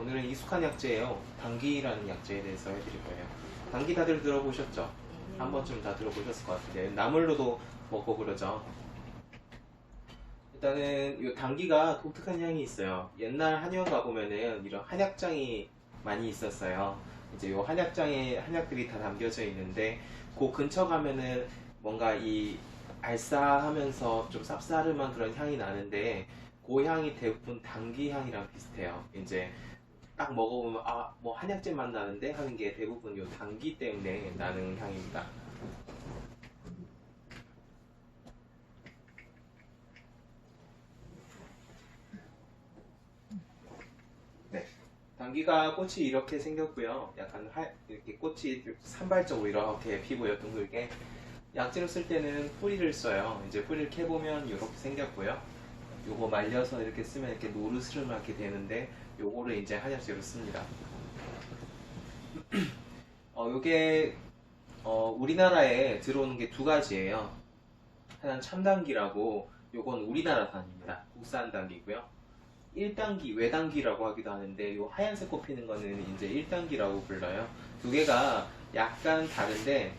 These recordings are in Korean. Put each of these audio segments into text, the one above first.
오늘은 익숙한 약재예요. 당귀라는 약재에 대해서 해드릴 거예요. 당귀 다들 들어보셨죠? 한 번쯤 다 들어보셨을 것 같은데 나물로도 먹고 그러죠. 일단은 이 당귀가 독특한 향이 있어요. 옛날 한의원 가보면은 이런 한약장이 많이 있었어요. 이제 이 한약장에 한약들이 다 담겨져 있는데 그 근처 가면은 뭔가 이 알싸하면서 좀 쌉싸름한 그런 향이 나는데 그 향이 대부분 당귀 향이랑 비슷해요. 이제 딱 먹어보면 아 뭐 한약재 맛 나는데 하는 게 대부분 이 당귀 때문에 나는 향입니다. 네. 당귀가 꽃이 이렇게 생겼고요. 약간 이렇게 꽃이 산발적으로 이렇게 피부에 둥글게 약재로 쓸 때는 뿌리를 써요. 이제 뿌리를 캐보면 이렇게 생겼고요. 요거 말려서 이렇게 쓰면 이렇게 노르스름하게 되는데 요거를 이제 한약재로 씁니다. 요게 우리나라에 들어오는 게 두 가지예요. 하나는 참당귀라고 요건 우리나라 단입니다. 국산 당귀고요. 1단기, 외단기라고 하기도 하는데 요 하얀색 꽃 피는 거는 이제 1단기라고 불러요. 두 개가 약간 다른데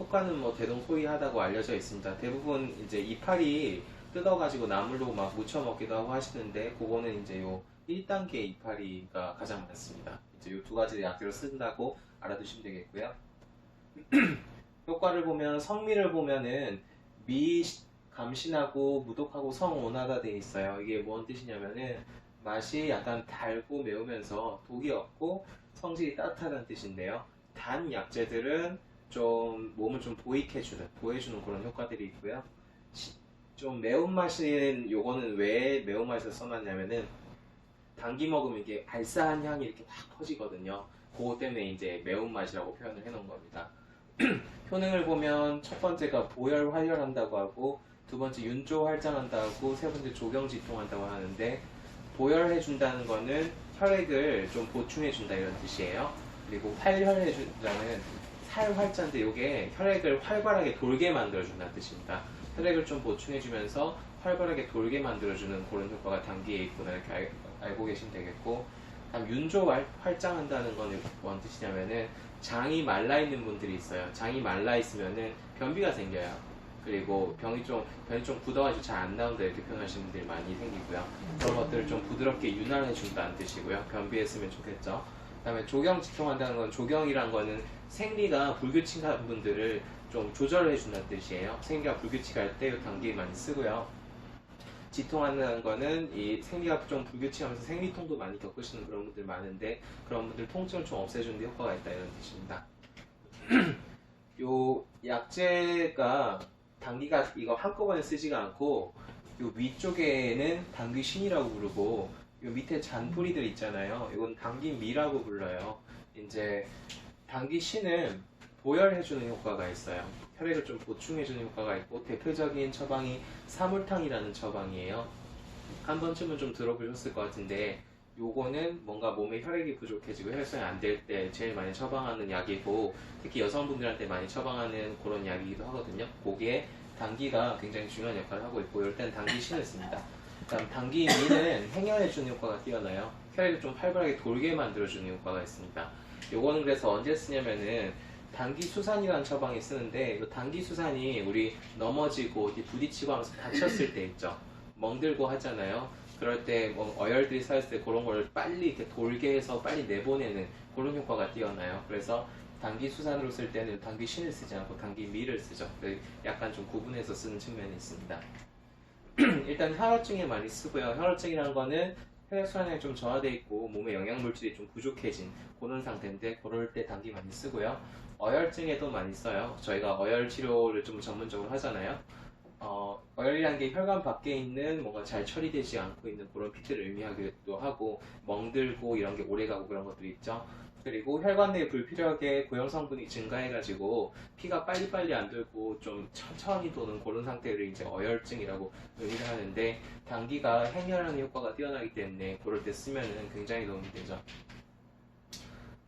효과는 뭐 대동소이하다고 알려져 있습니다. 대부분 이제 이파리 뜯어가지고 나물로 막 무쳐 먹기도 하고 하시는데 그거는 이제 요 1단계 이파리가 가장 많습니다. 이제 요 두 가지 약재로 쓴다고 알아두시면 되겠고요. 효과를 보면 성미를 보면은 미 감신하고 무독하고 성온하다 돼 있어요. 이게 뭔 뜻이냐면은 맛이 약간 달고 매우면서 독이 없고 성질이 따뜻하다는 뜻인데요. 단 약재들은 좀 몸을 좀 보호해주는 그런 효과들이 있고요. 좀 매운맛인 요거는 왜 매운맛을 써놨냐면은 당귀 먹으면 이게 알싸한 향이 이렇게 확 퍼지거든요. 그거 때문에 이제 매운맛이라고 표현을 해놓은 겁니다. 효능을 보면 첫 번째가 보혈 활혈한다고 하고 두 번째 윤조 활장한다고 세 번째 조경지통한다고 하는데 보혈해준다는 거는 혈액을 좀 보충해준다 이런 뜻이에요. 그리고 활혈해준다는 살활자인데 이게 혈액을 활발하게 돌게 만들어준다는 뜻입니다. 혈액을 좀 보충해주면서 활발하게 돌게 만들어주는 그런 효과가 당귀에 있구나 이렇게 알고 계시면 되겠고 다음 윤조 활장한다는 거는 뭔 뜻이냐면은 장이 말라 있는 분들이 있어요. 장이 말라 있으면은 변비가 생겨요. 그리고 변이 좀 굳어가지고 잘 안 나온다 이렇게 표현하시는 분들이 많이 생기고요. 그런 것들을 좀 부드럽게 윤활해 준다는 뜻이고요. 변비했으면 좋겠죠. 그다음에 조경지통한다는 건 조경이란 거는 생리가 불규칙한 분들을 좀 조절해 준다는 뜻이에요. 생리가 불규칙할 때 당귀 많이 쓰고요. 지통한다는 거는 이 생리가 좀 불규칙하면서 생리통도 많이 겪으시는 그런 분들 많은데 그런 분들 통증을 좀 없애주는 데 효과가 있다 이런 뜻입니다. 요 약재가 당귀가 이거 한꺼번에 쓰지가 않고 요 위쪽에는 당귀신이라고 부르고 요 밑에 잔뿌리들 있잖아요. 이건 당귀미라고 불러요. 이제 당귀신은 보혈해주는 효과가 있어요. 혈액을 좀 보충해주는 효과가 있고 대표적인 처방이 사물탕이라는 처방이에요. 한 번쯤은 좀 들어보셨을 것 같은데 요거는 뭔가 몸에 혈액이 부족해지고 혈액순환이 안 될 때 제일 많이 처방하는 약이고 특히 여성분들한테 많이 처방하는 그런 약이기도 하거든요. 거기에 당귀가 굉장히 중요한 역할을 하고 있고 이럴 때는 당귀신을 씁니다. 그다음 당귀미는 행혈해주는 효과가 뛰어나요. 혈액을 좀 활발하게 돌게 만들어주는 효과가 있습니다. 요거는 그래서 언제 쓰냐면은 당귀수산이라는 처방이 쓰는데 이 당귀수산이 우리 넘어지고 어디 부딪히고 하면서 다쳤을 때 있죠. 멍들고 하잖아요. 그럴 때 뭐 어혈들이 쌓였을 때 그런 걸 빨리 이렇게 돌게 해서 빨리 내보내는 그런 효과가 뛰어나요. 그래서 당귀수산으로 쓸 때는 당귀신을 쓰지 않고 당귀미를 쓰죠. 약간 좀 구분해서 쓰는 측면이 있습니다. 일단 혈압증에 많이 쓰고요. 혈압증이라는 거는 혈액순환이 좀 저하돼 있고 몸에 영양물질이 좀 부족해진 그런 상태인데 그럴 때 당귀 많이 쓰고요. 어혈증에도 많이 써요. 저희가 어혈 치료를 좀 전문적으로 하잖아요. 어혈이라는 게 혈관 밖에 있는 뭔가 잘 처리되지 않고 있는 그런 피들을 의미하기도 하고 멍들고 이런 게 오래가고 그런 것들이 있죠. 그리고 혈관 내에 불필요하게 고형 성분이 증가해가지고 피가 빨리빨리 안 돌고 좀 천천히 도는 그런 상태를 이제 어혈증이라고 의미를 하는데 당귀가 행혈하는 효과가 뛰어나기 때문에 그럴 때 쓰면은 굉장히 도움이 되죠.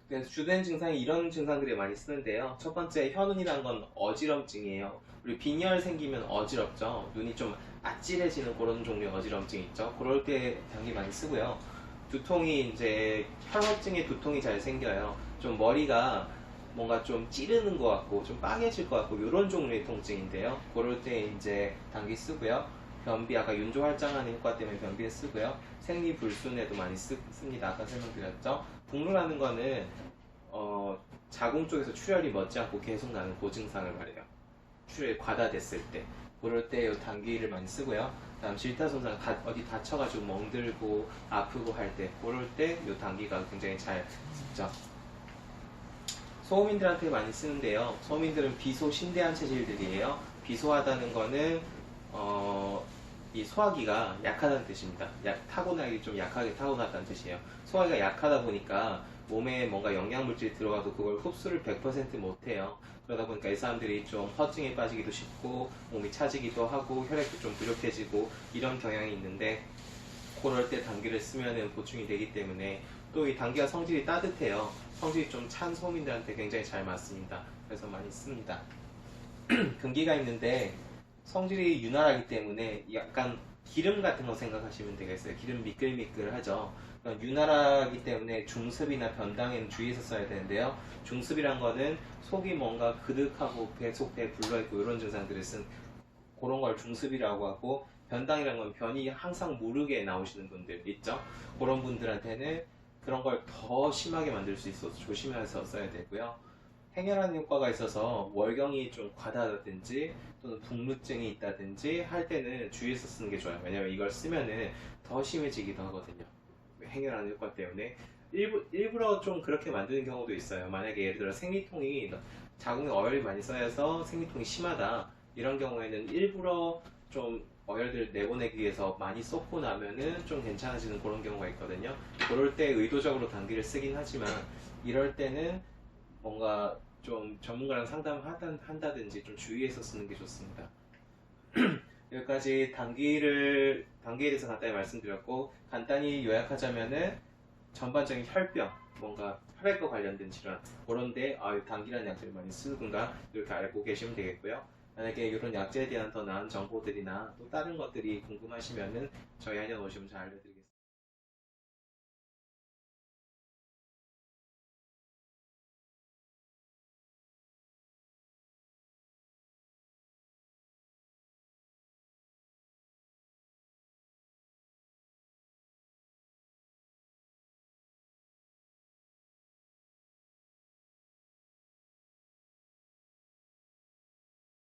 그래서 주된 증상이 이런 증상들이 많이 쓰는데요. 첫 번째 현운이란 건 어지럼증이에요. 우리 빈혈 생기면 어지럽죠. 눈이 좀 아찔해지는 그런 종류의 어지럼증 있죠. 그럴 때 당귀 많이 쓰고요. 두통이 이제 혈액증에 두통이 잘 생겨요. 좀 머리가 뭔가 좀 찌르는 것 같고 좀 빵해질 것 같고 이런 종류의 통증인데요. 그럴 때 이제 당귀 쓰고요. 변비 아까 윤조 활장하는 효과 때문에 변비에 쓰고요. 생리불순에도 많이 씁니다. 아까 설명드렸죠. 북루라는 거는 자궁 쪽에서 출혈이 멎지 않고 계속 나는 고증상을 말해요. 출혈이 과다됐을 때. 그럴 때 이 당귀를 많이 쓰고요. 다음 질타손상 어디 다쳐가지고 멍들고 아프고 할 때 그럴 때 이 당귀가 굉장히 잘 쓰죠. 소음인들한테 많이 쓰는데요. 소음인들은 비소신대한 체질들이에요. 비소하다는 거는 이 소화기가 약하다는 뜻입니다. 타고나기 좀 약하게 타고났다는 뜻이에요. 소화기가 약하다 보니까 몸에 뭔가 영양물질이 들어가도 그걸 흡수를 100% 못해요. 그러다 보니까 이 사람들이 좀 허증에 빠지기도 쉽고 몸이 차지기도 하고 혈액도 좀 부족해지고 이런 경향이 있는데 그럴 때 당귀를 쓰면 보충이 되기 때문에 또 이 당귀가 성질이 따뜻해요. 성질이 좀 찬 소민들한테 굉장히 잘 맞습니다. 그래서 많이 씁니다. 금기가 있는데 성질이 윤활하기 때문에 약간 기름 같은 거 생각하시면 되겠어요. 기름 미끌미끌하죠. 윤활하기 때문에 중습이나 변당에는 주의해서 써야 되는데요. 중습이란 거는 속이 뭔가 그득하고 계속 배 불러있고 이런 증상들을 쓴 그런 걸 중습이라고 하고, 변당이란 건 변이 항상 모르게 나오시는 분들 있죠. 그런 분들한테는 그런 걸 더 심하게 만들 수 있어서 조심해서 써야 되고요. 행혈하는 효과가 있어서 월경이 좀 과다하다든지 또는 북루증이 있다든지 할 때는 주의해서 쓰는 게 좋아요. 왜냐면 이걸 쓰면은 더 심해지기도 하거든요. 행혈하는 효과 때문에 일부러 좀 그렇게 만드는 경우도 있어요. 만약에 예를 들어 생리통이 자궁에 어혈이 많이 쌓여서 생리통이 심하다 이런 경우에는 일부러 좀 어혈들 내보내기 위해서 많이 쏟고 나면은 좀 괜찮아지는 그런 경우가 있거든요. 그럴 때 의도적으로 당귀를 쓰긴 하지만 이럴 때는 뭔가 좀 전문가랑 상담한다든지 좀 주의해서 쓰는 게 좋습니다. 여기까지 당귀에 대해서 간단히 말씀드렸고, 간단히 요약하자면은 전반적인 혈병, 뭔가 혈액과 관련된 질환, 그런데 당귀라는 약들을 많이 쓰는가 이렇게 알고 계시면 되겠고요. 만약에 이런 약제에 대한 더 나은 정보들이나 또 다른 것들이 궁금하시면은 저희 한의원 오시면 잘 알려드리겠습니다.